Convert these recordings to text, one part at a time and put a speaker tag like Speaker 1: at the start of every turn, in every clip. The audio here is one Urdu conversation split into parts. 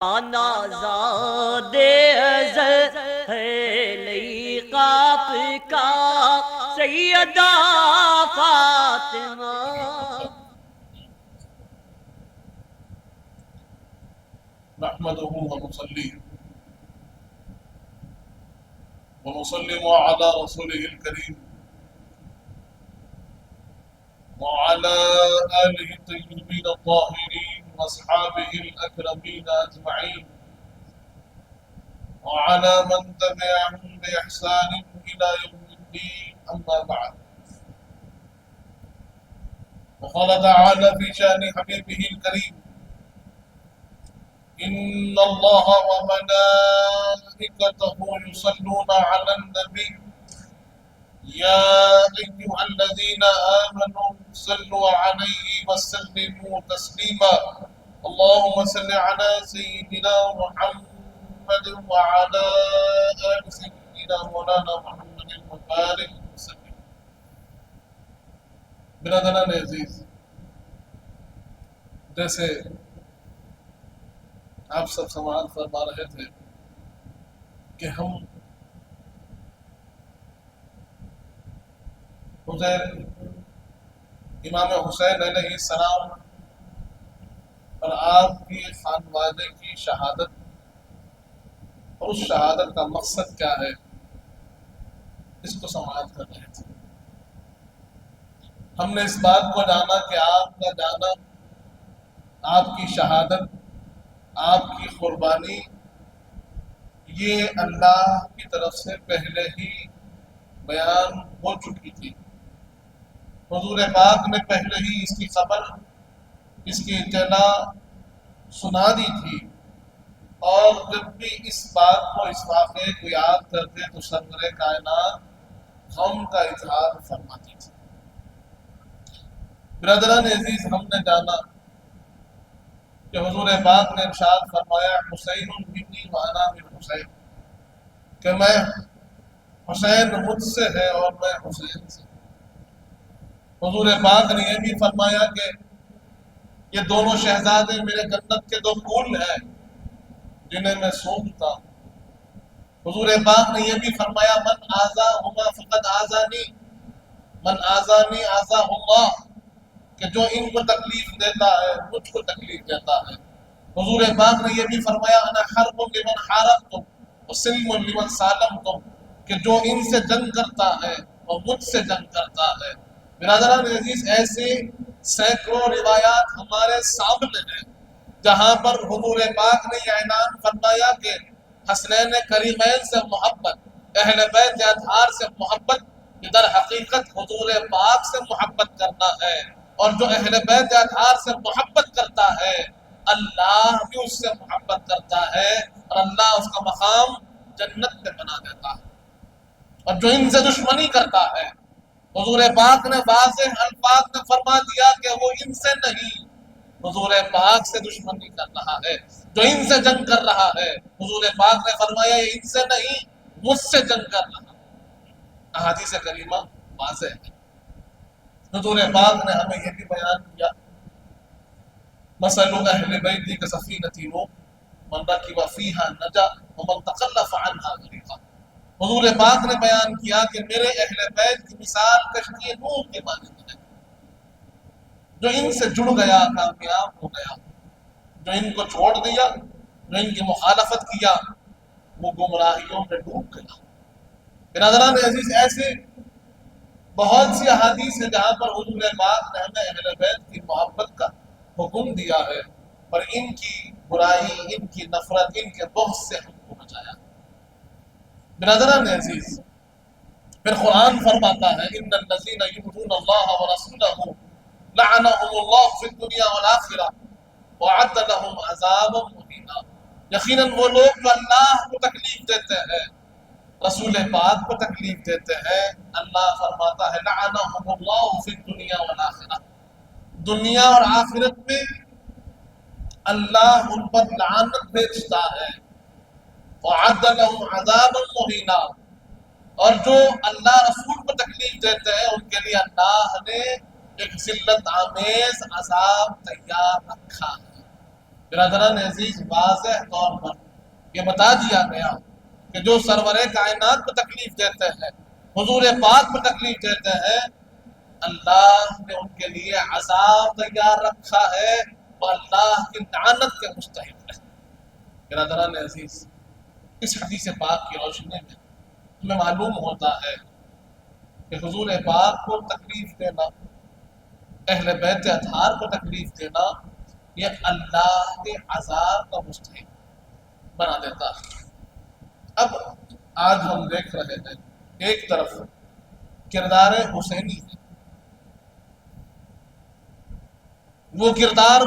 Speaker 1: نازاد ازل ہے لئی قاف کا سیدہ فاطمہ
Speaker 2: نحمده ونسلم على رسوله الكريم وعلى آله الطيبين الطاهرين وأصحابه الأكرمين أجمعين وعلى من تبعهم بإحسان إلى يوم الدين أما بعد وقال تعالى في شأن حبيبه الكريم إن الله وملائكته يصلون على النبي يا أيها الذين آمنوا صلوا عليه وسلموا تسليما اللهم صل على سيدنا محمد وعلى آل سيدنا مولانا محمد وبارك وسلم. برادران عزیز، جیسے آپ سب سماعت فرما رہے تھے کہ ہم حضیر امام حسین علیہ السلام اور آپ کی خانوادے کی شہادت اور اس شہادت کا مقصد کیا ہے اس کو سماعت کر رہے تھے. ہم نے اس بات کو جانا کہ آپ کا جانا، آپ کی شہادت، آپ کی قربانی یہ اللہ کی طرف سے پہلے ہی بیان ہو چکی تھی. حضور پاک نے پہلے ہی اس کی خبر، اس کی اطلاع سنا دی تھی، اور جب بھی اس بات کو، اس واقعے کو یاد کرتے تو سرور کائنات غم کا اظہار فرماتی تھی. برادران عزیز، ہم نے جانا کہ حضور پاک نے ارشاد فرمایا حسین منی وانا من حسین، کہ میں حسین مجھ سے ہے اور میں حسین سے. حضور پاک نے یہ بھی فرمایا کہ یہ دونوں شہزادے میرے جنت کے دو پھول ہیں جنہیں میں سونگتا ہوں. حضور پاک نے یہ بھی فرمایا من آذاہما فقد آذانی، من آذانی آذاہ اللہ، کہ جو ان کو تکلیف دیتا ہے مجھ کو تکلیف دیتا ہے. حضور پاک نے یہ بھی فرمایا انا حرب لمن حاربتم وسلم لمن سالمتم، کہ جو ان سے جنگ کرتا ہے اور مجھ سے جنگ کرتا ہے. برادران عزیز، ایسی سینکڑوں روایات ہمارے سامنے ہیں جہاں پر حضور پاک نے یہ اعلان فرمایا کہ حسنین کریمین سے محبت، اہل بیت اطہار سے محبت، یہ در حقیقت حضور پاک سے محبت کرنا ہے. اور جو اہل بیت اطہار سے محبت کرتا ہے اللہ بھی اس سے محبت کرتا ہے اور اللہ اس کا مقام جنت میں بنا دیتا ہے. اور جو ان سے دشمنی کرتا ہے حضور پاک نے واضح الفاظ میں فرما دیا کہ وہ ان سے نہیں، حضور پاک سے دشمنی کر رہا ہے. جو ان سے جنگ کر رہا ہے حضور پاک نے فرمایا یہ ان سے نہیں مجھ سے جنگ کر رہا ہے. احادیث کریمہ واضح ہے. حضور پاک نے ہمیں یہ بھی بیان کیا مثل اہل بیتی کسفینۃ نوح من رکب فیہا نجا ومن تخلف عنہا غرق. حضور پاک نے بیان کیا کہ میرے اہل بیت کی مثال کشتی نوح کے مانند ہے. جو ان سے جڑ گیا کامیاب ہو گیا، جو ان کو چھوڑ دیا، جو ان کی مخالفت کیا وہ گمراہیوں میں ڈوب گیا. برادران عزیز، ایسے بہت سی احادیث ہیں جہاں پر حضور پاک نے ہمیں اہل بیت کی محبت کا حکم دیا ہے اور ان کی برائی، ان کی نفرت، ان کے بغض سے ہم کو بچایا. برادران عزیز، پھر قرآن فرماتا ہے ان الذین یؤذون اللہ ورسولہ لعنهم اللہ فی الدنیا والآخرہ وأعد لهم عذابا مہینا. یقیناً وہ لوگ جو اللہ کو تکلیف دیتے ہیں، رسول پاک کو تکلیف دیتے ہیں، اللہ فرماتا ہے لعنهم اللہ فی الدنیا والآخرہ، دنیا اور آخرت میں اللہ ان پر لعنت بھیجتا ہے. وَعَدَّ لَهُمْ عَذَابًا مُهِينًا، اور جو اللہ رسول کو تکلیف دیتے ہیں ان کے لیے اللہ نے ایک ذلت آمیز عذاب تیار رکھا ہے. برادران عزیز، واضح طور پر یہ بتا دیا گیا کہ جو سرور کائنات کو تکلیف دیتے ہیں، حضور پاک کو تکلیف دیتے ہیں، اللہ نے ان کے لیے عذاب تیار رکھا ہے، وہ اللہ کی لعنت کے مستحق ہے۔ برادران عزیز، اس حدیث پاک کی روشنی میں ہمیں معلوم ہوتا ہے کہ حضور پاک کو تکلیف دینا، اہل بیت اطہار کو تکلیف دینا، یہ اللہ کے عذاب کا مستحق بنا دیتا ہے۔ اب آج ہم دیکھ رہے ہیں ایک طرف کردار حسینی ہے، وہ کردار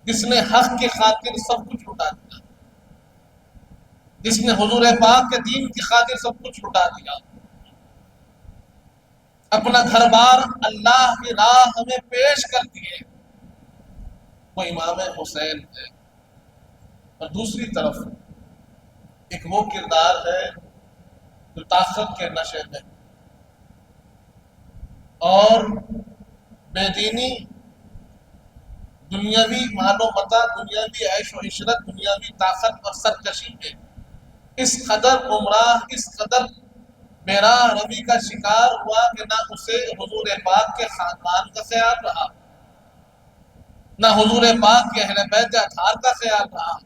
Speaker 2: جس نے حق کی خاطر سب کچھ لٹا دیا، جس نے حضور پاک کے دین کی خاطر سب کچھ لٹا دیا، اپنا گھر بار اللہ کی راہ میں پیش کر دیے، وہ امام حسین ہے۔ اور دوسری طرف ایک وہ کردار ہے جو طاقت کے نشے میں اور بے دینی، دنیاوی مال و متاع، دنیاوی عیش و عشرت، دنیاوی طاقت اور سرکشی میں اس قدر گمراہ، اس قدر بے راہ روی کا شکار ہوا کہ نہ اسے حضور پاک کے خاندان کا خیال رہا، نہ حضور پاک کے اہل بیت اطہار کا خیال رہا،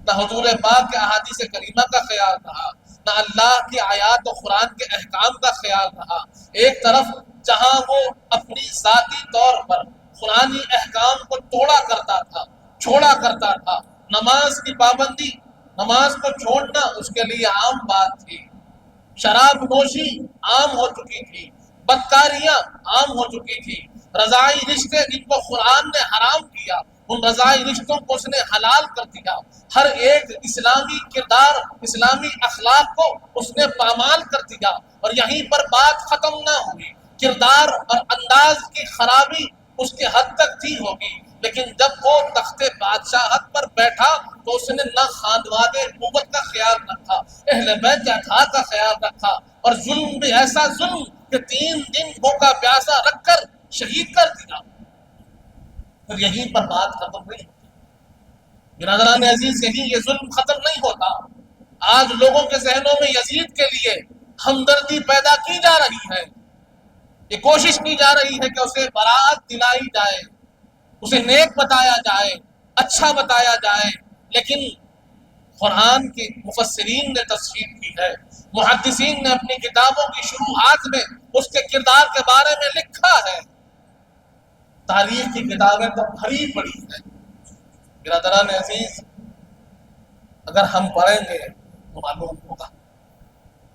Speaker 2: نہ حضور پاک کے احادیث کریمہ کا خیال رہا، نہ اللہ کی آیات و قرآن کے احکام کا خیال رہا۔ ایک طرف جہاں وہ اپنی ذاتی طور پر قرآنی احکام کو توڑا کرتا تھا، چھوڑا کرتا تھا، نماز کی پابندی، نماز کو چھوڑنا اس کے لیے عام بات تھی، شراب نوشی عام ہو چکی تھی، بدکاریاں عام ہو چکی تھی، رضاعی رشتے جن کو قرآن نے حرام کیا ان رضاعی رشتوں کو اس نے حلال کر دیا، ہر ایک اسلامی کردار، اسلامی اخلاق کو اس نے پامال کر دیا، اور یہیں پر بات ختم نہ ہوئی۔ کردار اور انداز کی خرابی اس کی حد تک تھی ہوگی، لیکن جب وہ تخت بادشاہت پر بیٹھا تو اس نے نہ خاندان نبوت کا خیال رکھا، اہل بیت اطہار کا خیال رکھا، اور ظلم بھی ایسا ظلم کہ 3 دن بھوکا پیاسا رکھ کر شہید کر دیا۔ اور یہیں پر بات ختم نہیں ہوتی۔ برادران عزیز، یہی یہ ظلم ختم نہیں ہوتا۔ آج لوگوں کے ذہنوں میں یزید کے لیے ہمدردی پیدا کی جا رہی ہے، یہ کوشش کی جا رہی ہے کہ اسے برات دلائی جائے، اسے نیک بتایا جائے، اچھا بتایا جائے، لیکن قرآن کے مفسرین نے تفسیر کی ہے، محدثین نے اپنی کتابوں کی شروحات میں اس کے کردار کے بارے میں لکھا ہے، تاریخ کی کتابیں تو بھری پڑی ہیں۔ برادران عزیز، اگر ہم پڑھیں گے تو معلوم ہوگا،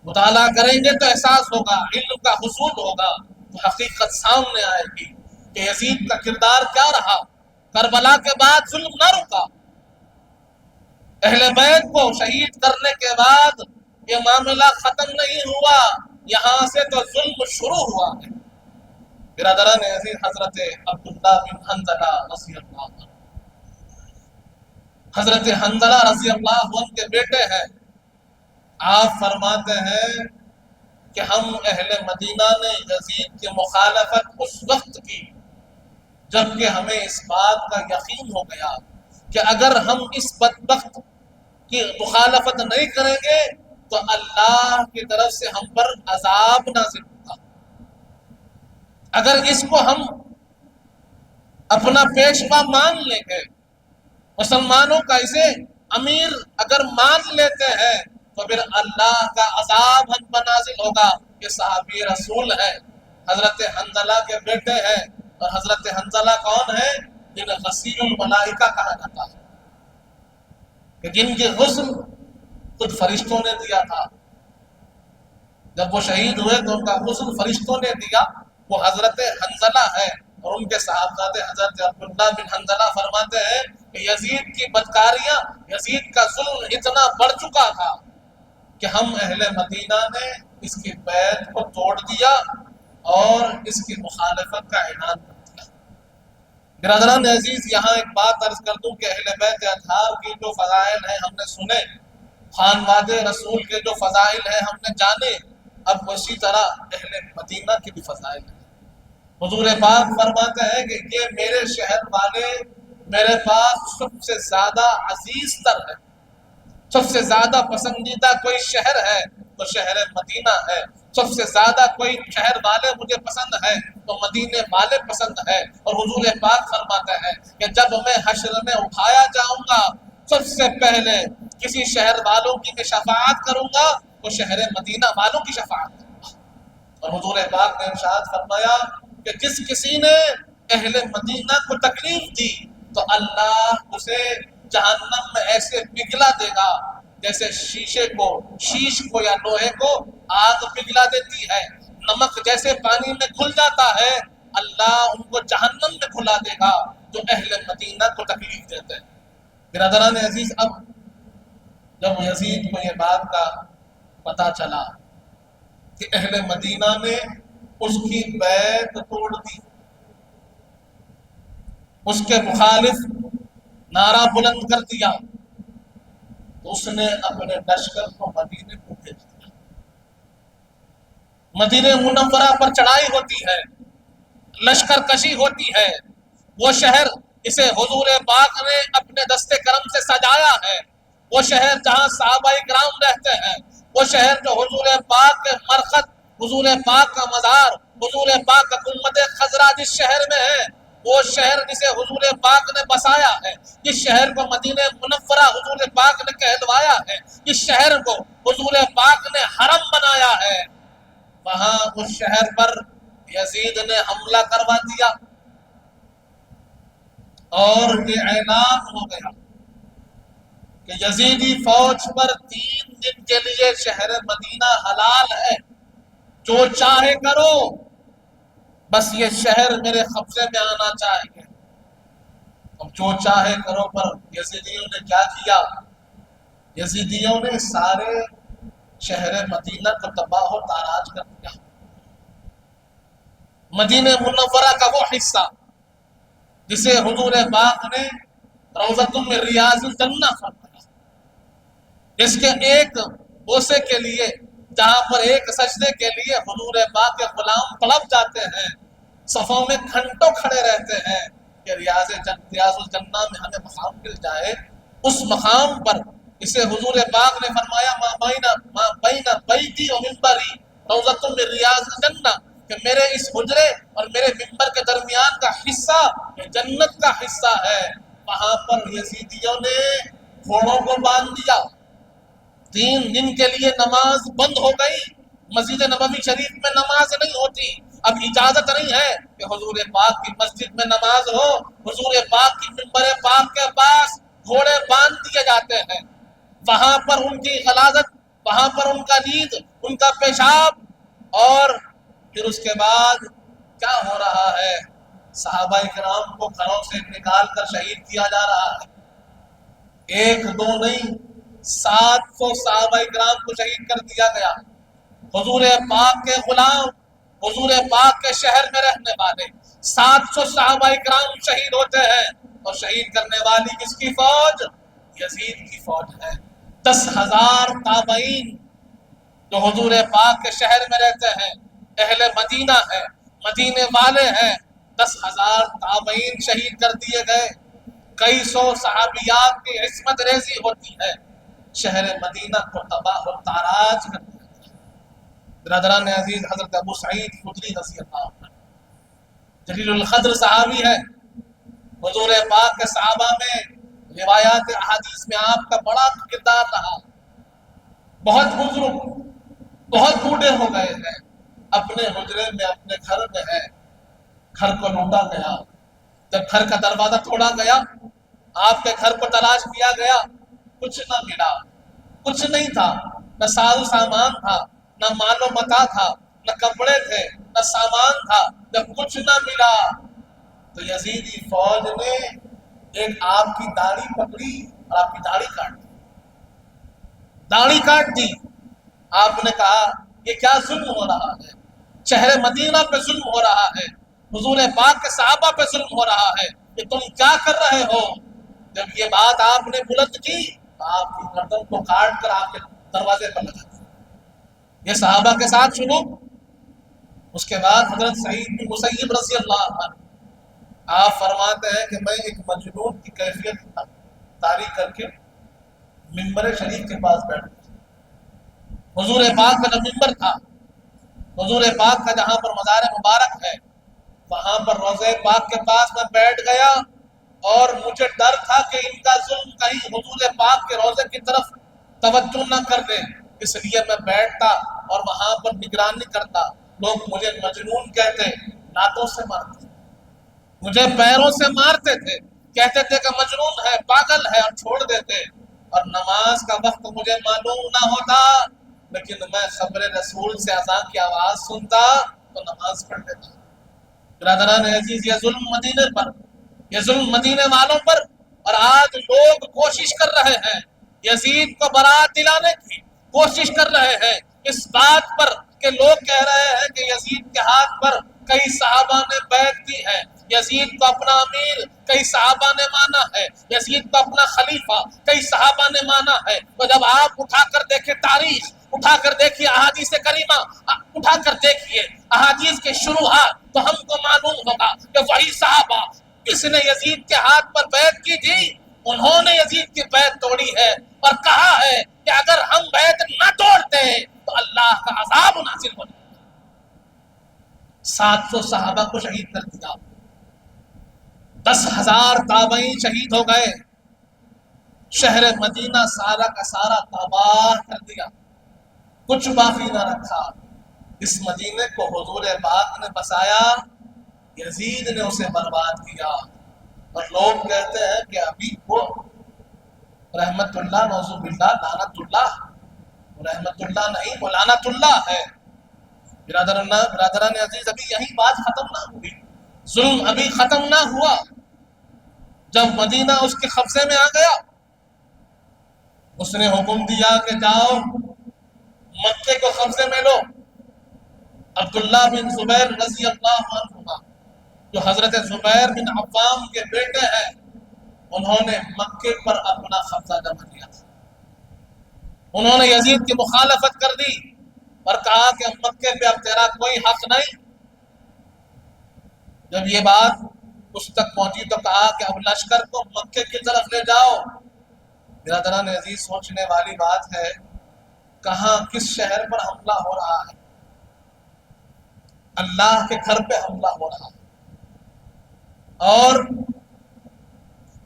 Speaker 2: مطالعہ کریں گے تو احساس ہوگا، علم کا حصول ہوگا تو حقیقت سامنے آئے گی کہ یزید کا کردار کیا رہا۔ کربلا کے بعد ظلم نہ رکا، اہل بیت کو شہید کرنے کے بعد یہ معاملہ ختم نہیں ہوا، یہاں سے تو ظلم شروع ہوا ہے۔ برادران عزیز، حضرت عبداللہ بن حنظلہ رضی اللہ عنہ، حضرت حنظلہ رضی اللہ عنہ کے بیٹے ہیں، آپ فرماتے ہیں کہ ہم اہل مدینہ نے یزید کی مخالفت اس وقت کی جبکہ ہمیں اس بات کا یقین ہو گیا کہ اگر ہم اس بدبخت کی مخالفت نہیں کریں گے تو اللہ کی طرف سے ہم پر عذاب نازل ہوگا۔ اگر اس کو ہم اپنا پیشوا مان لیں گے، مسلمانوں کا اسے امیر اگر مان لیتے ہیں تو پھر اللہ کا عذاب ہم پر نازل ہوگا۔ یہ صحابی رسول ہے، حضرت حنظلہ کے بیٹے ہیں، اور حضرت حنظلہ کون ہے؟ جنہیں غسیل الملائکہ کہا جاتا ہے، کہ جن کے غسل خود فرشتوں نے دیا تھا۔ جب وہ شہید ہوئے تو ان کا غسل فرشتوں نے دیا، وہ حضرت حنظلہ ہے۔ اور ان کے صاحبزادے حضرت عبداللہ بن حنظلہ فرماتے ہیں کہ یزید کی بدکاریاں، یزید کا ظلم اتنا بڑھ چکا تھا کہ ہم اہل مدینہ نے اس کی بیعت کو توڑ دیا اور اس کی مخالفت کا اعلان کر دیا۔ برادران عزیز، یہاں ایک بات عرض کر دوں کہ اہل بیت اطہار کی جو فضائل ہیں ہم نے سنے، خانواد رسول کے جو فضائل ہیں ہم نے جانے، اب اسی طرح اہل مدینہ کی بھی فضائل ہیں۔ حضور پاک فرماتے ہیں کہ یہ میرے شہر والے میرے پاس سب سے زیادہ عزیز تر ہے، سب سے زیادہ پسندیدہ کوئی شہر ہے تو شہر مدینہ ہے، سب سے زیادہ کوئی شہر والے مجھے پسند ہے تو مدینے والے پسند ہے۔ اور حضور پاک فرماتے ہیں کہ جب میں حشر میں اٹھایا جاؤں گا سب سے پہلے کسی شہر والوں کی میں شفاعت کروں گا تو شہر مدینہ والوں کی شفاعت کروں گا۔ اور حضور پاک نے ارشاد فرمایا کہ جس کسی نے اہل مدینہ کو تکلیف دی تو اللہ اسے جہنم میں ایسے پگھلا دے گا جیسے شیش کو یا لوہے کو آگ پگھلا دیتی ہے، نمک جیسے پانی میں گھل جاتا ہے، اللہ ان کو جہنم میں گھلا دے گا جو اہل مدینہ کو تکلیف دیتے ہیں۔ برادران عزیز، اب جب یزید کو یہ بات کا پتہ چلا کہ اہل مدینہ نے اس کی بیعت توڑ دی، اس کے مخالف نعرہ بلند کر دیا، تو اس نے اپنے لشکر کو مدینے کو بھیج دیا۔ مدینہ منورہ پر چڑھائی ہوتی ہے، لشکر کشی ہوتی ہے، وہ شہر اسے حضور پاک نے اپنے دستے کرم سے سجایا ہے، وہ شہر جہاں صحابہ کرام رہتے ہیں، وہ شہر جو حضور پاک کے مرقد، حضور پاک کا مزار، حضور پاک کا گنبد خضرا جس شہر میں ہے، وہ شہر جسے حضور پاک نے بسایا ہے، جس شہر کو مدینہ منورہ حضور پاک نے کہلوایا ہے، جس شہر کو حضور پاک نے حرم بنایا ہے، وہاں اس شہر پر یزید نے حملہ کروا دیا اور یہ اعلان ہو گیا کہ یزیدی فوج پر 3 دن کے لیے شہر مدینہ حلال ہے، جو چاہے کرو، بس یہ شہر میرے قبضے میں آنا چاہیے۔ اب جو چاہے کرو پر یزیدیوں نے کیا کیا؟ یزیدیوں نے سارے شہر مدینہ کو تباہ و تاراج کر دیا۔ مدینہ منورہ کا وہ حصہ جسے حضور پاک نے روضۃ من ریاض الجنہ فرمایا، جس کے ایک بوسے کے لیے، جہاں پر ایک سجدے کے لیے حضور پاک کے غلام تڑپ جاتے ہیں، صفوں میں گھنٹوں کھڑے رہتے ہیں کہ ریاض الجنہ میں ہمیں مقام مل جائے، اس مقام پر اسے حضور پاک نے فرمایا ما بین بیتی و منبری روضۃ من ریاض الجنہ، کہ میرے اس حجرے اور میرے منبر کے درمیان کا حصہ یہ جنت کا حصہ ہے۔ وہاں پر یزیدیوں نے گھوڑوں کو باندھ دیا، 3 دن کے لیے نماز بند ہو گئی، مسجد نبوی شریف میں نماز نہیں ہوتی، اب اجازت نہیں ہے کہ حضور پاک کی مسجد میں نماز ہو، حضور پاک کی منبر پاک کے پاس گھوڑے باندھ دیے جاتے ہیں، وہاں پر ان کی غلاظت، وہاں پر ان کا نیند، ان کا پیشاب، اور پھر اس کے بعد کیا ہو رہا ہے؟ صحابہ کرام کو گھروں سے نکال کر شہید کیا جا رہا ہے، 1-2 نہیں، 700 صحابہ کرام کو شہید کر دیا گیا۔ حضور پاک کے غلام، حضور پاک کے شہر میں رہنے والے 700 صحابہ کرام شہید ہوتے ہیں، اور شہید کرنے والی کس کی فوج؟ یزید کی فوج ہے۔ 10,000 تابعین جو حضور پاک کے شہر میں رہتے ہیں، اہل مدینہ ہے، مدینے والے ہیں، 10,000 تابعین شہید کر دیے گئے، کئی سو صحابیات کی عصمت ریزی ہوتی ہے، شہر مدینہ کو تباہ و تاراج کر دیا گیا۔ برادران عزیز، حضرت ابو سعید خدری رضی اللہ عنہ جلیل القدر صحابی ہے، حضور پاک کے صحابہ میں روایات احادیث میں آپ کا بڑا کردار رہا، بہت بزرگ، بہت بوڑھے ہو گئے ہیں، اپنے حجرے میں، اپنے گھر میں ہے، گھر کو لوٹا گیا، جب گھر کا دروازہ توڑا گیا، آپ کے گھر کو تلاش کیا گیا، کچھ نہ ملا، کچھ نہیں تھا، نہ ساز سامان تھا، نہ مال و متاع تھا، نہ کپڑے تھے، نہ سامان تھا۔ جب کچھ نہ ملا تو یزیدی فوج نے ایک آپ کی داڑھی پکڑی اور آپ کی داڑھی کاٹ دی، داڑھی کاٹ دی۔ آپ نے کہا یہ کیا ظلم ہو رہا ہے؟ شہر مدینہ پہ ظلم ہو رہا ہے، حضور پاک کے صحابہ پہ ظلم ہو رہا ہے، کہ تم کیا کر رہے ہو؟ جب یہ بات آپ نے بلند کی تو آپ کی گردن کو کاٹ کر آپ کے دروازے پر لگا دیا۔ یہ صحابہ کے ساتھ سلوک۔ اس کے بعد حضرت سعید بن مسیب رضی اللہ عنہ آپ فرماتے ہیں کہ میں ایک مجنون کی کیفیت طاری کر کے ممبر شریف کے پاس بیٹھ گیا۔ حضور پاک کا جو ممبر تھا، حضور پاک کا جہاں پر مزار مبارک ہے، وہاں پر روضہ پاک کے پاس میں بیٹھ گیا، اور مجھے ڈر تھا کہ ان کا ظلم کہیں حضور پاک کے روضے کی طرف توجہ نہ کر دے، اس لیے میں بیٹھتا اور وہاں پر نگرانی کرتا۔ لوگ مجھے مجنون کہتے، لاتوں سے مارتے، مجھے پیروں سے مارتے تھے، کہتے تھے کہ مجنون ہے، پاگل ہے، اور چھوڑ دیتے۔ اور نماز کا وقت مجھے معلوم نہ ہوتا، لیکن میں خبر رسول سے اذان کی آواز سنتا تو نماز پڑھ لیتا۔ برادران عزیز، یہ ظلم مدینے پر، یہ ظلم مدینے والوں پر، اور آج لوگ کوشش کر رہے ہیں یزید کو برات دلانے کی، کوشش کر رہے ہیں اس بات پر کہ لوگ کہہ رہے ہیں کہ یزید کے ہاتھ پر کئی صحابہ نے بیعت کی ہے، یزید کو اپنا امیر کئی صحابہ نے مانا ہے، یزید کو اپنا خلیفہ کئی صحابہ نے مانا ہے۔ تو جب آپ اٹھا کر دیکھیں تاریخ، اٹھا کر دیکھیے احادیث کریمہ، اٹھا کر دیکھیے احادیث کے شروحات، تو ہم کو معلوم ہوگا کہ وہی صحابہ جس نے یزید کے ہاتھ پر بیعت کی تھی، انہوں نے یزید کی بیعت توڑی ہے، اور کہا ہے کہ اگر ہم بیعت نہ توڑتے تو اللہ کا عذاب نازل ہو جائے۔ 700 صحابہ کو شہید کر دیا، 10,000 تابعین شہید ہو گئے، شہر مدینہ سارا کا سارا تباہ کر دیا، کچھ باقی نہ رکھا۔ اس مدینے کو حضور پاک نے بسایا، یزید نے اسے برباد کیا۔ اور لوگ کہتے ہیں کہ ابھی وہ رحمت اللہ، نعوذ باللہ، لعنت اللہ، رحمت اللہ نہیں، وہ لعنت اللہ ہے۔ برادران عزیز، ابھی یہی بات ختم نہ ہوئی، ظلم ابھی ختم نہ ہوا۔ جب مدینہ اس کے قبضے میں آ گیا، اس نے حکم دیا کہ جاؤ مکے کو قبضے میں لو۔ عبداللہ بن زبیر رضی اللہ عنہ، جو حضرت زبیر بن عوام کے بیٹے ہیں، انہوں نے مکے پر اپنا قبضہ جما لیا تھا۔ انہوں نے یزید کی مخالفت کر دی اور کہا کہ مکے پہ اب تیرا کوئی حق نہیں۔ جب یہ بات اس تک پہنچی تو کہا کہ اب لشکر کو مکے کی طرف لے جاؤ۔ برادران عزیز، سوچنے والی بات ہے، کہاں کس شہر پر حملہ ہو رہا ہے؟ اللہ کے گھر پہ حملہ ہو رہا ہے، اور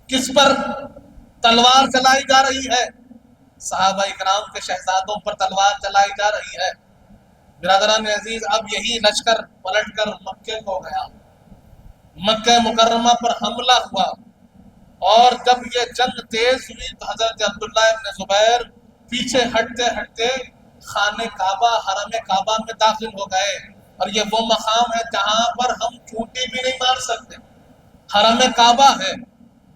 Speaker 2: کس پر تلوار چلائی جا رہی ہے؟ صحابہ اکرام کے شہزادوں پر تلوار چلائی جا رہی ہے۔ برادران عزیز، اب یہی لشکر پلٹ کر مکے کو گیا، مکہ مکرمہ پر حملہ ہوا، اور جب یہ جنگ تیز ہوئی تو حضرت عبداللہ ابن زبیر پیچھے ہٹتے ہٹتے خانہ کعبہ، حرم کعبہ میں داخل ہو گئے۔ اور یہ وہ مقام ہے جہاں پر ہم چونٹی بھی نہیں مار سکتے، حرم کعبہ ہے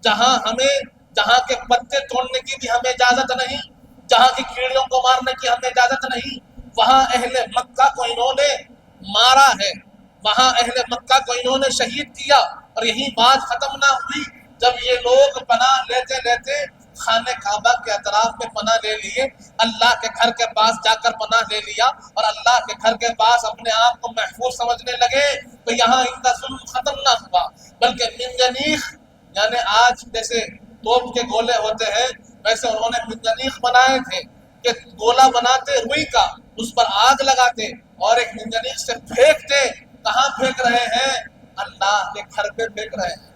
Speaker 2: جہاں کے پتے توڑنے کی بھی ہمیں اجازت نہیں، جہاں کی کیڑیوں کو مارنے کی ہمیں اجازت نہیں۔ وہاں اہل مکہ کو انہوں نے مارا ہے، وہاں اہل مکہ کو انہوں نے شہید کیا۔ اور یہی بات ختم نہ ہوئی، جب یہ لوگ پناہ لیتے لیتے خانہ کعبہ کے اطراف میں پناہ لے لیے، اللہ کے گھر کے پاس جا کر پناہ لے لیا، اور اللہ کے گھر کے پاس اپنے آپ کو محفوظ سمجھنے لگے، تو یہاں ان کا ظلم ختم نہ ہوا، بلکہ منجنیق، یعنی آج جیسے توپ کے گولے ہوتے ہیں، ویسے انہوں نے منجنیق بنائے تھے کہ گولا بناتے روئی کا، اس پر آگ لگاتے اور ایک منجنیق سے پھینکتے۔ کہاں پھینک رہے ہیں؟ اللہ کے گھر پہ پھینک رہے ہیں۔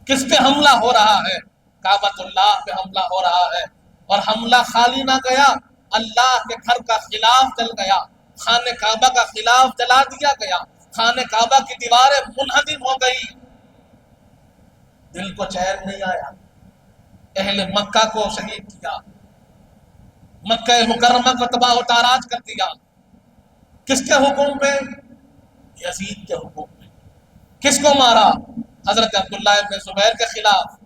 Speaker 2: کس پہ حملہ ہو رہا ہے؟ کعبۃ اللہ پہ حملہ ہو رہا ہے، اور حملہ خالی نہ گیا، اللہ کے گھر کا خلاف جل گیا، خانہ کعبہ کا خلاف جلا دیا گیا، خانہ کعبہ کی دیواریں منہدم ہو گئی۔ دل کو چین نہیں آیا، اہل مکہ کو شہید کیا، مکہ مکرمہ کو تباہ و تاراج کر دیا۔ کس کے حکم پہ؟ یزید کے حکم پہ۔ کس کو مارا؟ حضرت عبداللہ ابن زبیر کے خلاف۔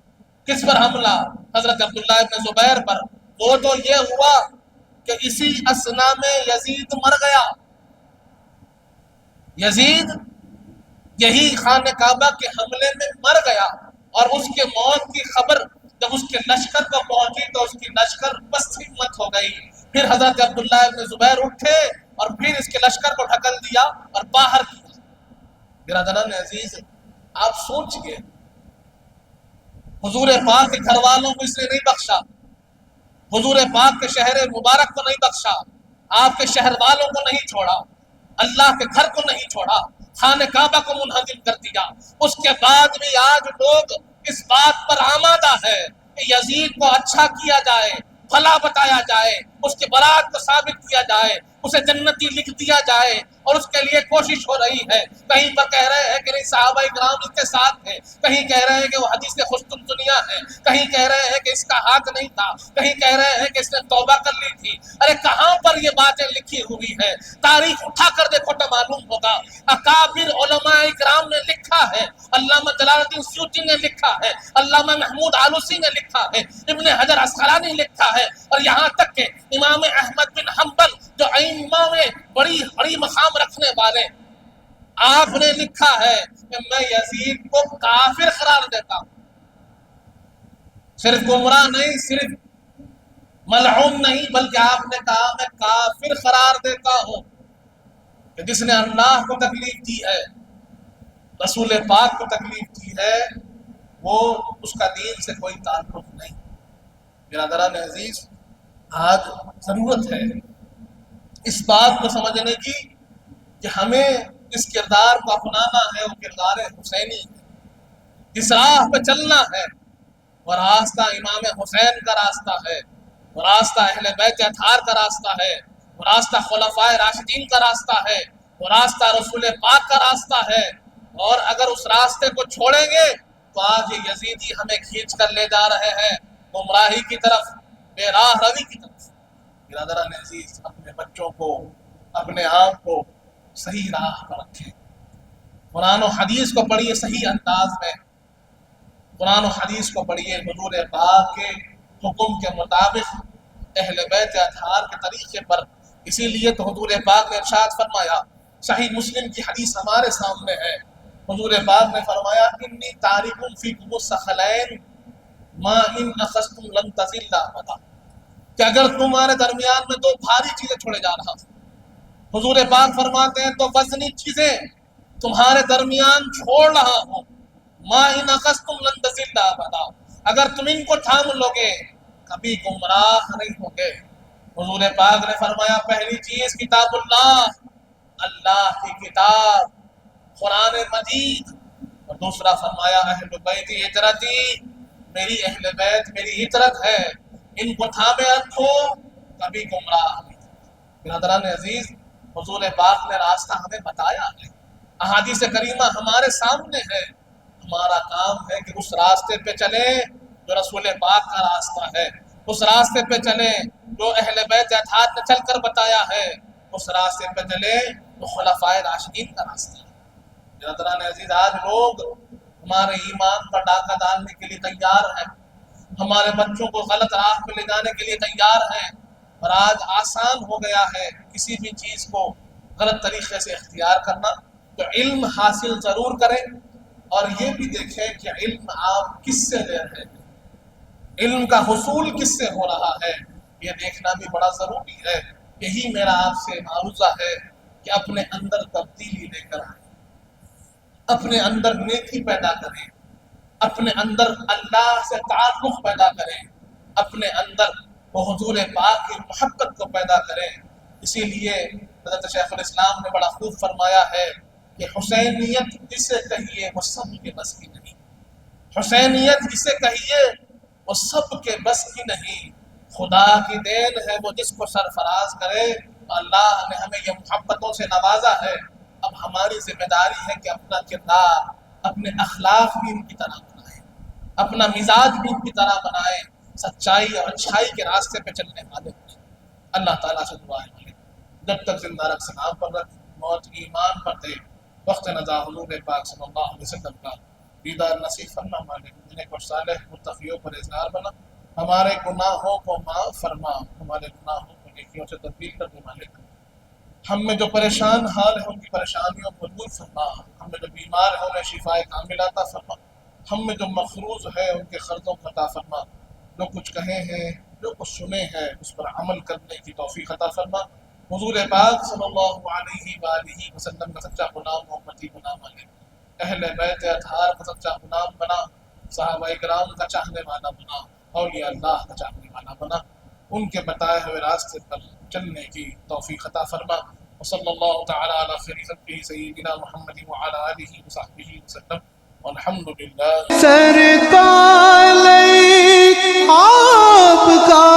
Speaker 2: کس پر حملہ؟ حضرت عبداللہ ابن زبیر پر۔ وہ تو یہ ہوا کہ اسی اثنا میں یزید مر گیا۔ یزید یہی خانہ کعبہ کے حملے میں مر گیا، اور اس کے موت کی خبر جب اس کے لشکر کو پہنچی تو اس کی لشکر بس ہمت ہو گئی۔ پھر حضرت عبداللہ ابن زبیر اٹھے اور پھر اس کے لشکر کو ڈھکل دیا اور باہر کیا۔ برادران عزیز، آپ سوچئے، حضور پاک کے گھر والوں کو اس نے نہیں بخشا، حضور پاک کے شہر مبارک کو نہیں بخشا، آپ کے شہر والوں کو نہیں چھوڑا، اللہ کے گھر کو نہیں چھوڑا، خانہ کعبہ کو منہدم کر دیا، اس کے بعد بھی آج لوگ اس بات پر آمادہ ہے کہ یزید کو اچھا کیا جائے، بھلا بتایا جائے، اس کے برات کو ثابت کیا جائے، اسے جنتی لکھ دیا جائے، اور اس کے لیے کوشش ہو رہی ہے۔ کہیں پر کہہ رہے ہیں کہ نہیں صحابہ کرام اس کے ساتھ تھے، کہیں کہہ رہے ہیں کہ وہ حدیث خشتم دنیا ہے، کہیں کہہ رہے ہیں کہ اس کا ہاتھ نہیں تھا، کہیں کہہ رہے ہیں کہ اس نے توبہ کر لی تھی۔ ارے کہاں پر یہ باتیں لکھی ہوئی ہے؟ تاریخ اٹھا کر دیکھو تو معلوم ہوگا۔ اکابر علماء کرام نے لکھا ہے، علامہ جلال الدین سیوطی نے لکھا ہے، علامہ محمود آلوسی نے لکھا ہے، ابن حجر عسقلانی نے لکھا ہے، اور یہاں تک کہ امام احمد بن حنبل جو ائمہ میں بڑی مقام رکھنے والے، آپ نے لکھا ہے کہ میں یزید کو کافر قرار دیتا ہوں، صرف گمراہ نہیں، صرف ملعون نہیں، بلکہ آپ نے کہا میں کافر قرار دیتا ہوں کہ جس نے اللہ کو تکلیف دی ہے، رسول پاک کو تکلیف دی ہے، وہ اس کا دین سے کوئی تعلق نہیں۔ برادران عزیز، آج ضرورت ہے اس بات کو سمجھنے کی کہ ہمیں اس کردار کو اپنانا ہے، وہ کردار حسینی ہے، جس راہ پہ چلنا ہے وہ راستہ امام حسین کا راستہ ہے، وہ راستہ اہل بیت اطہار کا راستہ ہے، وہ راستہ خلفائے راشدین کا راستہ ہے، وہ راستہ رسول پاک کا راستہ ہے۔ اور اگر اس راستے کو چھوڑیں گے تو آج یہ یزیدی ہمیں کھینچ کر لے جا رہے ہیں گمراہی کی طرف، بے راہ روی کی طرف۔ برادران عزیز، اپنے بچوں کو، اپنے آپ کو صحیح راہ پر رکھیں، قرآن و حدیث کو پڑھیے صحیح انداز میں، قرآن و حدیث کو پڑھیے حضور پاک کے حکم کے مطابق، اہل بیت اطہار کے طریقے پر۔ اسی لیے تو حضور پاک نے ارشاد فرمایا، صحیح مسلم کی حدیث ہمارے سامنے ہے، حضور پاک نے فرمایا انی تارک فیکم الثقلین ما ان اخذتم لن تضلوا ابدا، کہ اگر تمہارے درمیان میں دو بھاری چیزیں چھوڑے جا رہا ہوں، حضور پاک فرماتے ہیں تو وزنی چیزیں تمہارے درمیان چھوڑ رہا ہوں، ما ان اخذتم لن تضلوا ابدا، اگر تم ان کو تھام لوگے کبھی گمراہ نہیں ہوگے۔ حضور پاک نے فرمایا پہلی چیز کتاب اللہ، اللہ کی کتاب قرآن مجید، اور دوسرا فرمایا اہل بیت ہجرتی، میری اہل بیت میری ہجرت ہے، ان کو تھامے رکھو کبھی گمراہ نہیں۔ برادران عزیز، حضور پاک نے راستہ ہمیں بتایا ہے، احادیث کریمہ ہمارے سامنے ہے، ہمارا کام ہے کہ اس راستے پہ چلیں جو رسول پاک کا راستہ ہے، اس راستے پہ چلیں جو اہل بیت اطہار نے چل کر بتایا ہے، اس راستے پہ چلیں جو خلفائے راشدین کا راستہ ہے۔ برادران عزیز، آج لوگ ہمارے ایمان پر ڈاکہ ڈالنے کے لیے تیار ہیں، ہمارے بچوں کو غلط راہ پہ لے جانے کے لیے تیار ہیں، اور آج آسان ہو گیا ہے کسی بھی چیز کو غلط طریقے سے اختیار کرنا۔ تو علم حاصل ضرور کریں، اور یہ بھی دیکھیں کہ علم آپ کس سے لے رہے ہیں، علم کا حصول کس سے ہو رہا ہے، یہ دیکھنا بھی بڑا ضروری ہے۔ یہی میرا آپ سے معروضہ ہے کہ اپنے اندر تبدیلی لے کر آئیں، اپنے اندر نیکی پیدا کریں، اپنے اندر اللہ سے تعلق پیدا کریں، اپنے اندر وہ حضور پاک کی محبت کو پیدا کریں۔ اسی لیے حضرت شیخ الاسلام نے بڑا خوب فرمایا ہے کہ حسینیت جسے کہیے وہ سب کے بس کی نہیں، حسینیت جسے کہیے وہ سب کے بس کی نہیں، خدا کی دین ہے وہ جس کو سرفراز کرے۔ اللہ نے ہمیں یہ محبتوں سے نوازا ہے، اب ہماری ذمہ داری ہے کہ اپنا کردار، اپنے اخلاق بھی ان کی طرح بنائیں، اپنا مزاج بھی ان کی طرح بنائیں، سچائی اور اچھائی کے راستے پہ چلنے والے ہیں۔ اللہ تعالیٰ سے دعا ہے جب تک زندہ رکھ، سلام پر رکھ، موت کی ایمان پر دے، وقت نزا حضور پاک صلی اللہ علیہ وسلم کا دیدار نصیب فرما، مالک نیک اور صالح متقیوں پر اظہار بنا، ہمارے گناہوں کو معاف فرما، ہمارے گناہوں کو نیکیوں سے تبدیل کر دے مالک، ہم میں جو پریشان حال ہے ان کی پریشانیوں کو دور فرما، ہم میں جو بیمار ہے انہیں شفاء کاملہ عطا فرما، ہم میں جو مقروض ہے ان کے قرضوں کو عطا فرما، جو کچھ کہے ہیں جو کچھ سنے ہیں اس پر عمل کرنے کی توفیق عطا فرما۔ حضور پاک صلی اللہ علیہ وآلہ وسلم کا سچا غلام محمدی بنا مالک، اہل بیت اطہار کا سچا غلام بنا، صحابہ کرام کا چاہنے والا بنا، اولیاء اللہ کا چاہنے والا بنا، ان کے بتائے ہوئے راستے پر چلنے کی توفیق عطا فرما۔ وصلی اللہ تعالی علی خیر خلقہ سیدنا محمد وعلی آلہ وصحبہ وسلم، والحمد للہ۔
Speaker 3: سرکار آپ کا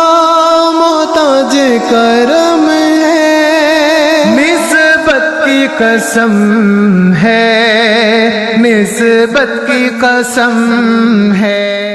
Speaker 3: محتاج کرم ہے، نسبت کی قسم ہے، نسبت کی قسم ہے۔